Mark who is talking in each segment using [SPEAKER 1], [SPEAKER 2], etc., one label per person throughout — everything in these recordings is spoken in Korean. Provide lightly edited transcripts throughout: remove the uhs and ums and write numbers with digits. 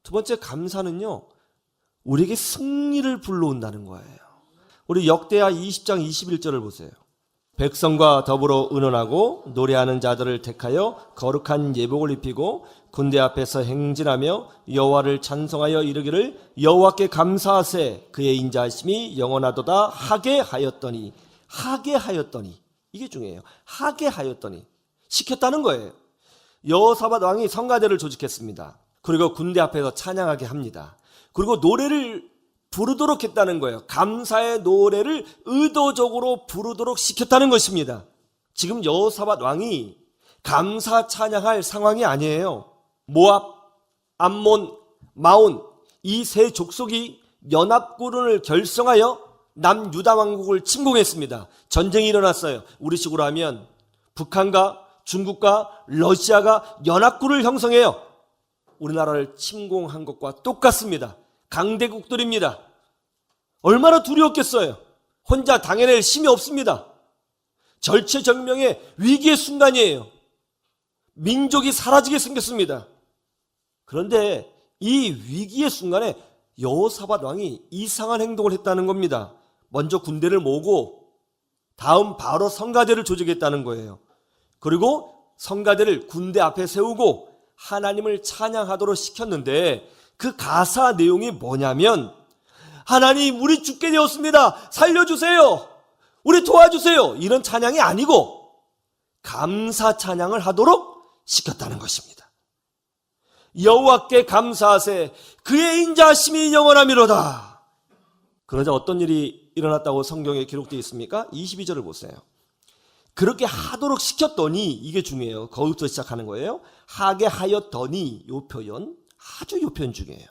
[SPEAKER 1] 두 번째 감사는요, 우리에게 승리를 불러온다는 거예요. 우리 역대하 20장 21절을 보세요. 백성과 더불어 의논하고 노래하는 자들을 택하여 거룩한 예복을 입히고 군대 앞에서 행진하며 여호와를 찬송하여 이르기를 여호와께 감사하세 그의 인자하심이 영원하도다 하게 하였더니 이게 중요해요. 하게 하였더니 시켰다는 거예요. 여호사밧 왕이 성가대를 조직했습니다. 그리고 군대 앞에서 찬양하게 합니다. 그리고 노래를 부르도록 했다는 거예요. 감사의 노래를 의도적으로 부르도록 시켰다는 것입니다. 지금 여호사밧 왕이 감사 찬양할 상황이 아니에요. 모압, 암몬, 마온 이 세 족속이 연합군을 결성하여 남유다 왕국을 침공했습니다. 전쟁이 일어났어요. 우리식으로 하면 북한과 중국과 러시아가 연합군을 형성해요. 우리나라를 침공한 것과 똑같습니다. 강대국들입니다. 얼마나 두려웠겠어요. 혼자 당해낼 힘이 없습니다. 절체절명의 위기의 순간이에요. 민족이 사라지게 생겼습니다. 그런데 이 위기의 순간에 여호사밧 왕이 이상한 행동을 했다는 겁니다. 먼저 군대를 모으고 다음 바로 성가대를 조직했다는 거예요. 그리고 성가대를 군대 앞에 세우고 하나님을 찬양하도록 시켰는데 그 가사 내용이 뭐냐면 하나님 우리 죽게 되었습니다. 살려주세요. 우리 도와주세요. 이런 찬양이 아니고 감사 찬양을 하도록 시켰다는 것입니다. 여호와께 감사하세 그의 인자하심이 영원하미로다. 그러자 어떤 일이 일어났다고 성경에 기록되어 있습니까? 22절을 보세요. 그렇게 하도록 시켰더니 이게 중요해요. 거기부터 시작하는 거예요. 하게 하였더니 요 표현 아주 요 표현 중요해요.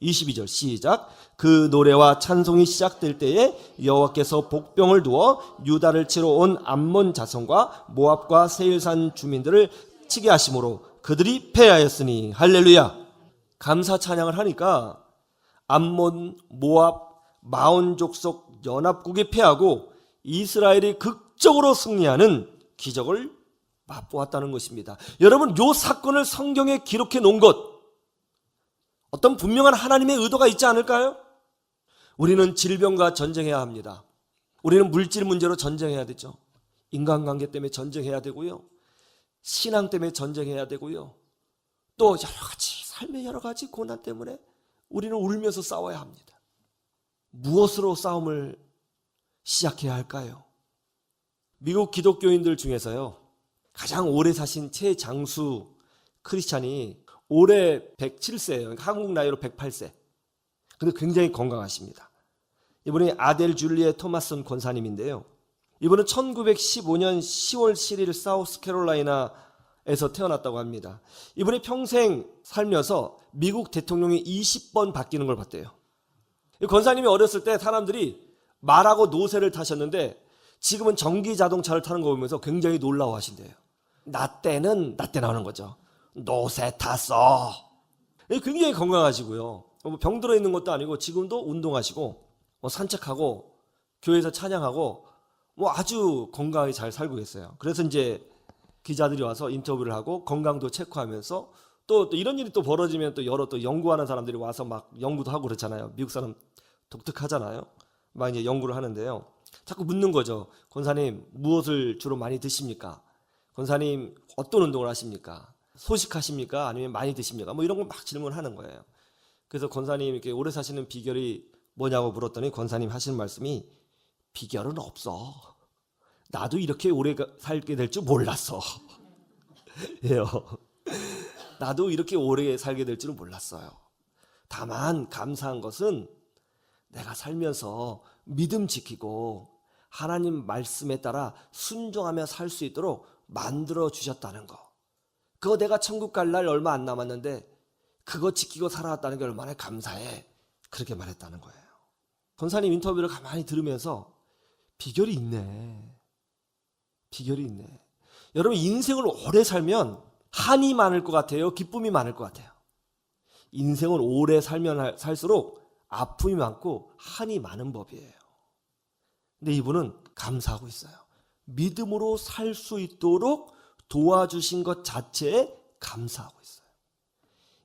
[SPEAKER 1] 22절 시작. 그 노래와 찬송이 시작될 때에 여호와께서 복병을 두어 유다를 치러 온 암몬 자손과 모압과 세일산 주민들을 치게 하심으로 그들이 패하였으니 할렐루야. 감사 찬양을 하니까 암몬, 모압, 마온 족속 연합국이 패하고 이스라엘이 극적으로 승리하는 기적을 맛보았다는 것입니다. 여러분, 요 사건을 성경에 기록해 놓은 것 어떤 분명한 하나님의 의도가 있지 않을까요? 우리는 질병과 전쟁해야 합니다. 우리는 물질 문제로 전쟁해야 되죠. 인간관계 때문에 전쟁해야 되고요. 신앙 때문에 전쟁해야 되고요. 또 여러 가지 삶의 여러 가지 고난 때문에 우리는 울면서 싸워야 합니다. 무엇으로 싸움을 시작해야 할까요? 미국 기독교인들 중에서요, 가장 오래 사신 최장수 크리스찬이 올해 107세예요. 한국 나이로 108세. 근데 굉장히 건강하십니다. 이분이 아델 줄리에 토마슨 권사님인데요. 이분은 1915년 10월 7일 사우스캐롤라이나에서 태어났다고 합니다. 이분이 평생 살면서 미국 대통령이 20번 바뀌는 걸 봤대요. 권사님이 어렸을 때 사람들이 말하고 노새를 타셨는데 지금은 전기 자동차를 타는 거 보면서 굉장히 놀라워하신대요. 나 때 나오는 거죠. 노새 탔어. 굉장히 건강하시고요. 병 들어 있는 것도 아니고 지금도 운동하시고 산책하고 교회에서 찬양하고 아주 건강하게 잘 살고 계세요. 그래서 이제 기자들이 와서 인터뷰를 하고 건강도 체크하면서 또 이런 일이 또 벌어지면 또 여러 또 연구하는 사람들이 와서 막 연구도 하고 그렇잖아요. 미국 사람 독특하잖아요. 막 이제 연구를 하는데요. 자꾸 묻는 거죠. 권사님 무엇을 주로 많이 드십니까? 권사님 어떤 운동을 하십니까? 소식하십니까? 아니면 많이 드십니까? 이런 걸 막 질문하는 거예요. 그래서 권사님 이렇게 오래 사시는 비결이 뭐냐고 물었더니 권사님 하시는 말씀이 비결은 없어. 나도 이렇게 오래 살게 될 줄 몰랐어. 예요. 나도 이렇게 오래 살게 될 줄은 몰랐어요. 다만 감사한 것은 내가 살면서 믿음 지키고 하나님 말씀에 따라 순종하며 살 수 있도록 만들어 주셨다는 거. 그거 내가 천국 갈 날 얼마 안 남았는데 그거 지키고 살아왔다는 게 얼마나 감사해. 그렇게 말했다는 거예요. 권사님 인터뷰를 가만히 들으면서 비결이 있네. 여러분 인생을 오래 살면 한이 많을 것 같아요? 기쁨이 많을 것 같아요? 인생을 오래 살면 살수록 아픔이 많고 한이 많은 법이에요. 근데 이분은 감사하고 있어요. 믿음으로 살 수 있도록 도와주신 것 자체에 감사하고 있어요.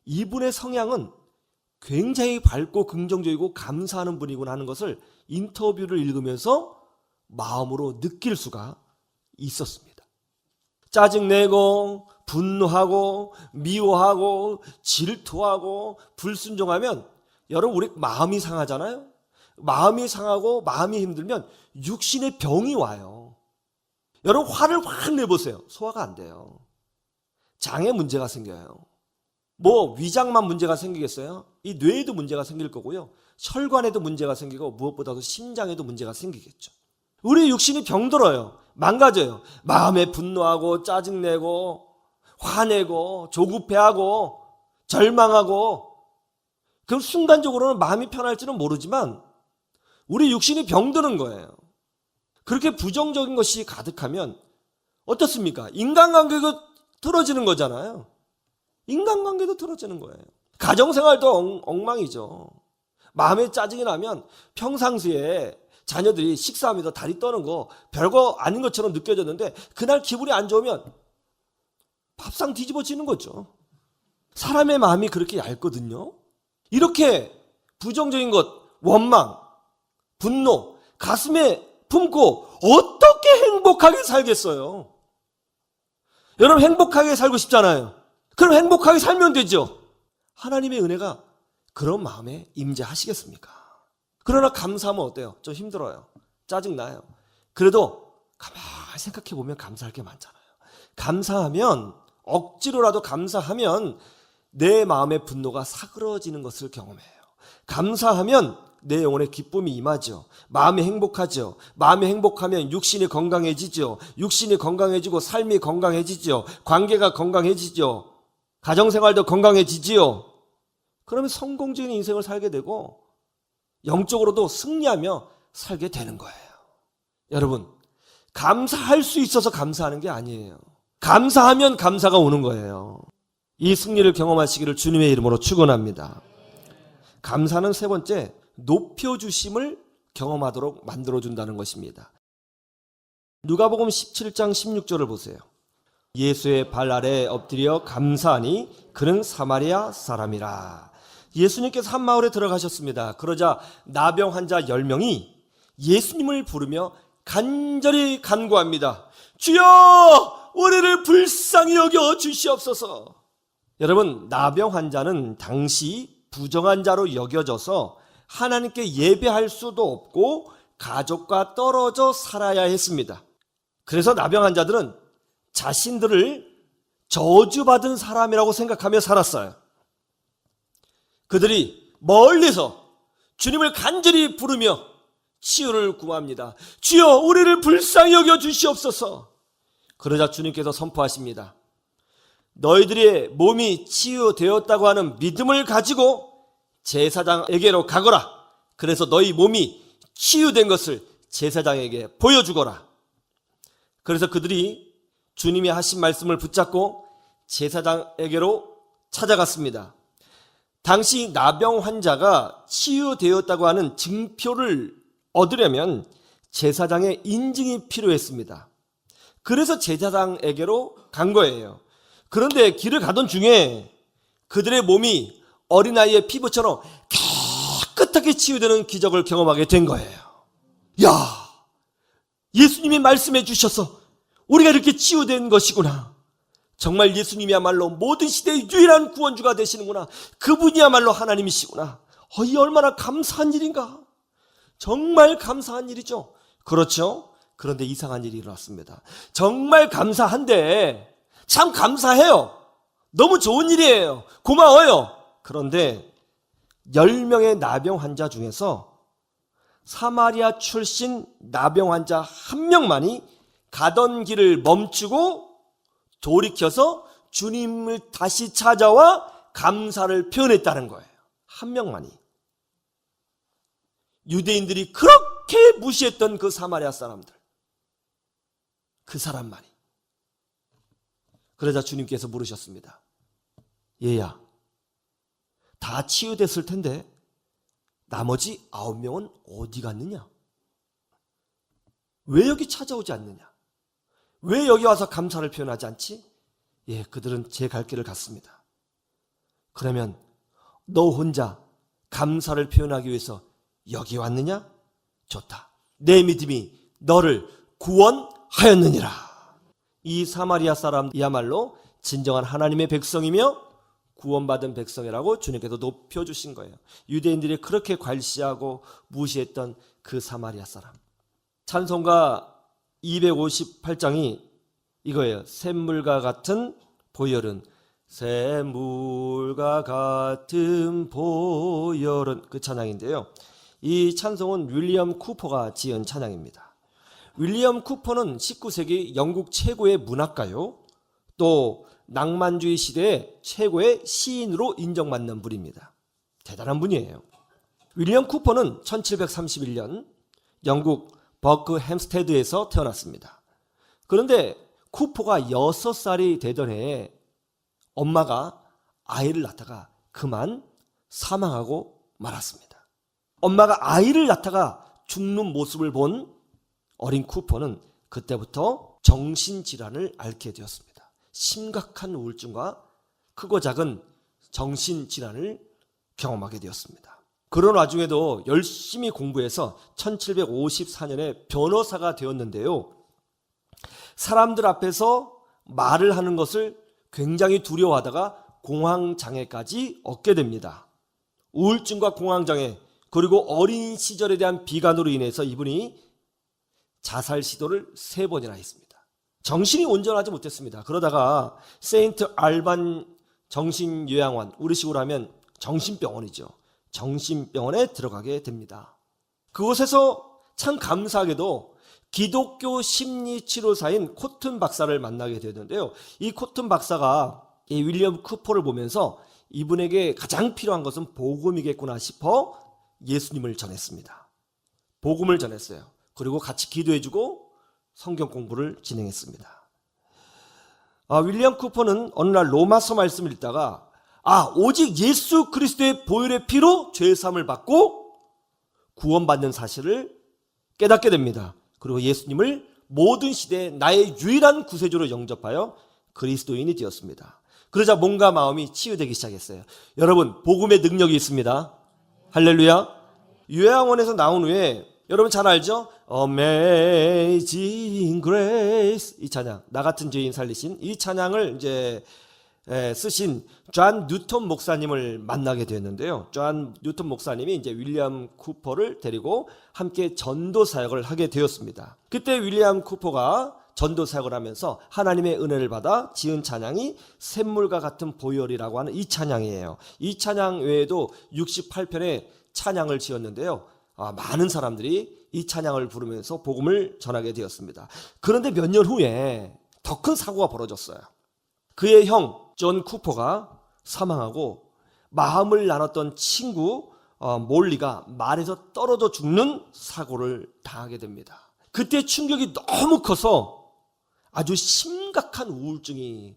[SPEAKER 1] 이분의 성향은 굉장히 밝고 긍정적이고 감사하는 분이구나 하는 것을 인터뷰를 읽으면서 마음으로 느낄 수가 있었습니다. 짜증내고 분노하고 미워하고 질투하고 불순종하면 여러분 우리 마음이 상하잖아요. 마음이 상하고 마음이 힘들면 육신의 병이 와요. 여러분 화를 확 내보세요. 소화가 안 돼요. 장에 문제가 생겨요. 뭐 위장만 문제가 생기겠어요? 이 뇌에도 문제가 생길 거고요. 혈관에도 문제가 생기고 무엇보다도 심장에도 문제가 생기겠죠. 우리 육신이 병들어요. 망가져요. 마음에 분노하고 짜증내고 화내고 조급해하고 절망하고 그럼 순간적으로는 마음이 편할지는 모르지만 우리 육신이 병드는 거예요. 그렇게 부정적인 것이 가득하면 어떻습니까? 인간관계가 틀어지는 거잖아요. 인간관계도 틀어지는 거예요. 가정생활도 엉망이죠. 마음에 짜증이 나면 평상시에 자녀들이 식사하면서 다리 떠는 거 별거 아닌 것처럼 느껴졌는데 그날 기분이 안 좋으면 밥상 뒤집어지는 거죠. 사람의 마음이 그렇게 얇거든요. 이렇게 부정적인 것, 원망, 분노, 가슴에 품고 어떻게 행복하게 살겠어요? 여러분 행복하게 살고 싶잖아요. 그럼 행복하게 살면 되죠. 하나님의 은혜가 그런 마음에 임재하시겠습니까? 그러나 감사하면 어때요? 좀 힘들어요. 짜증나요. 그래도 가만히 생각해 보면 감사할 게 많잖아요. 감사하면 억지로라도 감사하면 내 마음의 분노가 사그러지는 것을 경험해요. 감사하면 내 영혼에 기쁨이 임하죠. 마음이 행복하죠. 마음이 행복하면 육신이 건강해지죠. 육신이 건강해지고 삶이 건강해지죠. 관계가 건강해지죠. 가정생활도 건강해지지요. 그러면 성공적인 인생을 살게 되고 영적으로도 승리하며 살게 되는 거예요. 여러분, 감사할 수 있어서 감사하는 게 아니에요. 감사하면 감사가 오는 거예요. 이 승리를 경험하시기를 주님의 이름으로 축원합니다. 감사는 세 번째, 높여주심을 경험하도록 만들어준다는 것입니다. 누가복음 17장 16절을 보세요. 예수의 발 아래 엎드려 감사하니 그는 사마리아 사람이라. 예수님께서 한 마을에 들어가셨습니다. 그러자 나병 환자 10명이 예수님을 부르며 간절히 간구합니다. 주여 우리를 불쌍히 여겨 주시옵소서. 여러분, 나병 환자는 당시 부정한 자로 여겨져서 하나님께 예배할 수도 없고 가족과 떨어져 살아야 했습니다. 그래서 나병 환자들은 자신들을 저주받은 사람이라고 생각하며 살았어요. 그들이 멀리서 주님을 간절히 부르며 치유를 구합니다. 주여 우리를 불쌍히 여겨 주시옵소서. 그러자 주님께서 선포하십니다. 너희들의 몸이 치유되었다고 하는 믿음을 가지고 제사장에게로 가거라. 그래서 너희 몸이 치유된 것을 제사장에게 보여주거라. 그래서 그들이 주님이 하신 말씀을 붙잡고 제사장에게로 찾아갔습니다. 당시 나병 환자가 치유되었다고 하는 증표를 얻으려면 제사장의 인증이 필요했습니다. 그래서 제사장에게로 간 거예요. 그런데 길을 가던 중에 그들의 몸이 어린아이의 피부처럼 깨끗하게 치유되는 기적을 경험하게 된 거예요. 야, 예수님이 말씀해 주셔서 우리가 이렇게 치유된 것이구나. 정말 예수님이야말로 모든 시대의 유일한 구원주가 되시는구나. 그분이야말로 하나님이시구나. 이 얼마나 감사한 일인가. 정말 감사한 일이죠. 그렇죠? 그런데 이상한 일이 일어났습니다. 정말 감사한데 참 감사해요. 너무 좋은 일이에요. 고마워요. 그런데 10명의 나병 환자 중에서 사마리아 출신 나병 환자 한 명만이 가던 길을 멈추고 돌이켜서 주님을 다시 찾아와 감사를 표현했다는 거예요. 한 명만이. 유대인들이 그렇게 무시했던 그 사마리아 사람들, 그 사람만이. 그러자 주님께서 물으셨습니다. 얘야, 다 치유됐을 텐데 나머지 9명은 어디 갔느냐? 왜 여기 찾아오지 않느냐? 왜 여기 와서 감사를 표현하지 않지? 예, 그들은 제 갈 길을 갔습니다. 그러면 너 혼자 감사를 표현하기 위해서 여기 왔느냐? 좋다. 내 믿음이 너를 구원하였느니라. 이 사마리아 사람이야말로 진정한 하나님의 백성이며 구원받은 백성이라고 주님께서 높여주신 거예요. 유대인들이 그렇게 괄시하고 무시했던 그 사마리아 사람. 찬송가 258장이 이거예요. 샘물과 같은 보혈은, 샘물과 같은 보혈은, 그 찬양인데요. 이 찬송은 윌리엄 쿠퍼가 지은 찬양입니다. 윌리엄 쿠퍼는 19세기 영국 최고의 문학가요, 또 낭만주의 시대의 최고의 시인으로 인정받는 분입니다. 대단한 분이에요. 윌리엄 쿠퍼는 1731년 영국 버크햄스테드에서 태어났습니다. 그런데 쿠퍼가 6살이 되던 해에 엄마가 아이를 낳다가 그만 사망하고 말았습니다. 엄마가 아이를 낳다가 죽는 모습을 본 어린 쿠퍼는 그때부터 정신질환을 앓게 되었습니다. 심각한 우울증과 크고 작은 정신질환을 경험하게 되었습니다. 그런 와중에도 열심히 공부해서 1754년에 변호사가 되었는데요. 사람들 앞에서 말을 하는 것을 굉장히 두려워하다가 공황장애까지 얻게 됩니다. 우울증과 공황장애, 그리고 어린 시절에 대한 비관으로 인해서 이분이 자살 시도를 3번이나 했습니다. 정신이 온전하지 못했습니다. 그러다가 세인트 알반 정신요양원, 우리식으로 하면 정신병원이죠. 정신병원에 들어가게 됩니다. 그곳에서 참 감사하게도 기독교 심리치료사인 코튼 박사를 만나게 되는데요. 이 코튼 박사가 이 윌리엄 쿠퍼를 보면서 이분에게 가장 필요한 것은 복음이겠구나 싶어 예수님을 전했습니다. 복음을 전했어요. 그리고 같이 기도해주고 성경 공부를 진행했습니다. 윌리엄 쿠퍼는 어느 날 로마서 말씀을 읽다가 오직 예수 그리스도의 보혈의 피로 죄사함을 받고 구원받는 사실을 깨닫게 됩니다. 그리고 예수님을 모든 시대에 나의 유일한 구세주로 영접하여 그리스도인이 되었습니다. 그러자 몸과 마음이 치유되기 시작했어요. 여러분, 복음의 능력이 있습니다. 할렐루야. 요양원에서 나온 후에 여러분 잘 알죠? Amazing Grace, 이 찬양, 나 같은 죄인 살리신 이 찬양을 이제 쓰신 존 뉴턴 목사님을 만나게 되었는데요. 존 뉴턴 목사님이 이제 윌리엄 쿠퍼를 데리고 함께 전도 사역을 하게 되었습니다. 그때 윌리엄 쿠퍼가 전도 사역을 하면서 하나님의 은혜를 받아 지은 찬양이 샘물과 같은 보혈이라고 하는 이 찬양이에요. 이 찬양 외에도 68편의 찬양을 지었는데요. 많은 사람들이 이 찬양을 부르면서 복음을 전하게 되었습니다. 그런데 몇 년 후에 더 큰 사고가 벌어졌어요. 그의 형 존 쿠퍼가 사망하고 마음을 나눴던 친구 몰리가 말에서 떨어져 죽는 사고를 당하게 됩니다. 그때 충격이 너무 커서 아주 심각한 우울증이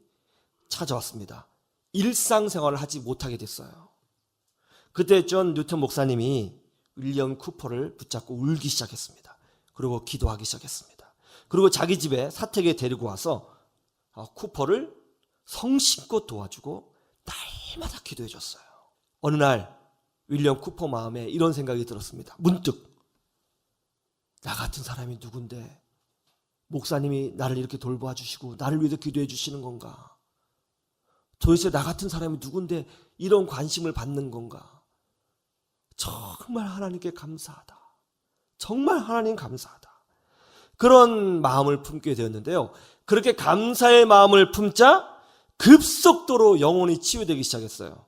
[SPEAKER 1] 찾아왔습니다. 일상생활을 하지 못하게 됐어요. 그때 존 뉴턴 목사님이 윌리엄 쿠퍼를 붙잡고 울기 시작했습니다. 그리고 기도하기 시작했습니다. 그리고 자기 집에 사택에 데리고 와서 쿠퍼를 성심껏 도와주고 날마다 기도해 줬어요. 어느 날 윌리엄 쿠퍼 마음에 이런 생각이 들었습니다. 문득 나 같은 사람이 누군데 목사님이 나를 이렇게 돌봐 주시고 나를 위해서 기도해 주시는 건가? 도대체 나 같은 사람이 누군데 이런 관심을 받는 건가? 정말 하나님께 감사하다. 정말 하나님 감사하다. 그런 마음을 품게 되었는데요. 그렇게 감사의 마음을 품자 급속도로 영혼이 치유되기 시작했어요.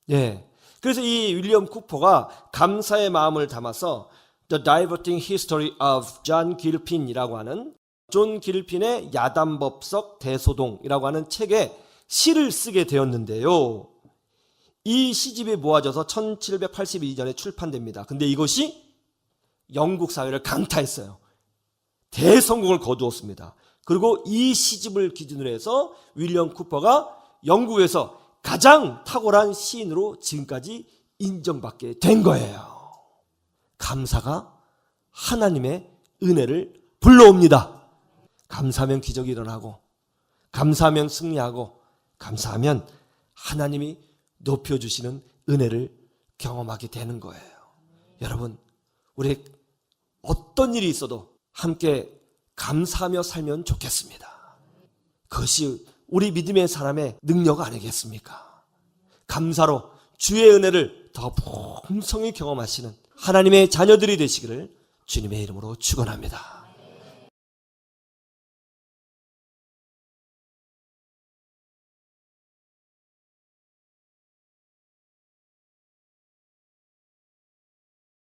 [SPEAKER 1] 예. 그래서 이 윌리엄 쿠퍼가 감사의 마음을 담아서 The Diverting History of John Gilpin이라고 하는 존 길핀의 야단법석 대소동이라고 하는 책에 시를 쓰게 되었는데요. 이 시집이 모아져서 1782년에 출판됩니다. 근데 이것이 영국 사회를 강타했어요. 대성공을 거두었습니다. 그리고 이 시집을 기준으로 해서 윌리엄 쿠퍼가 영국에서 가장 탁월한 시인으로 지금까지 인정받게 된 거예요. 감사가 하나님의 은혜를 불러옵니다. 감사하면 기적이 일어나고, 감사하면 승리하고, 감사하면 하나님이 높여주시는 은혜를 경험하게 되는 거예요. 여러분, 우리 어떤 일이 있어도 함께 감사하며 살면 좋겠습니다. 그것이 우리 믿음의 사람의 능력 아니겠습니까? 감사로 주의 은혜를 더 풍성히 경험하시는 하나님의 자녀들이 되시기를 주님의 이름으로 축원합니다.